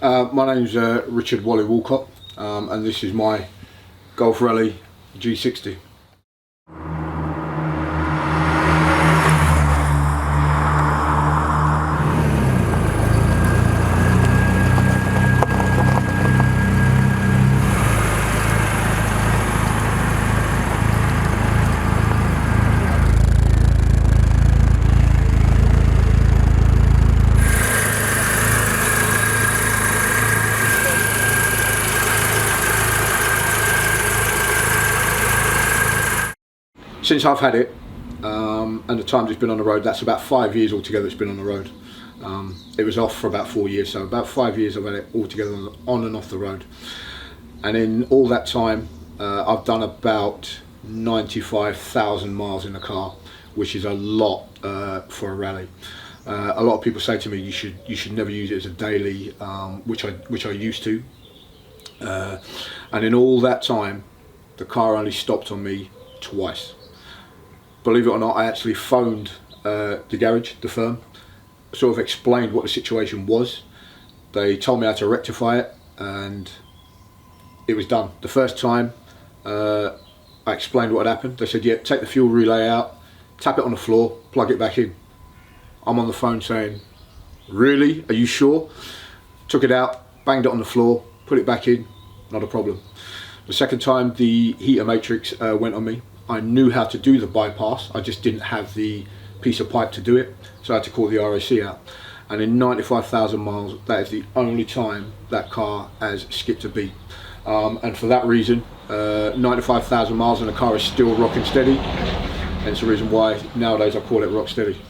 My name's Richard Wallye Walcott, and this is my Golf Rallye G60. Since I've had it, and the times it's been on the road, that's about 5 years altogether it's been on the road. It was off for about 4 years, so about 5 years I've had it altogether on and off the road. And in all that time, I've done about 95,000 miles in the car, which is a lot for a rally. A lot of people say to me, you should never use it as a daily, which I used to. And in all that time, the car only stopped on me twice. Believe it or not, I actually phoned the garage, the Phirm, sort of explained what the situation was. They told me how to rectify it, and it was done. The first time I explained what had happened, they said, yeah, take the fuel relay out, tap it on the floor, plug it back in. I'm on the phone saying, really? Are you sure? Took it out, banged it on the floor, put it back in, not a problem. The second time the heater matrix went on me. I knew how to do the bypass, I just didn't have the piece of pipe to do it, so I had to call the RAC out. And in 95,000 miles, that is the only time that car has skipped a beat. And for that reason, 95,000 miles and the car is still rocking steady. Hence the reason why nowadays I call it rock steady.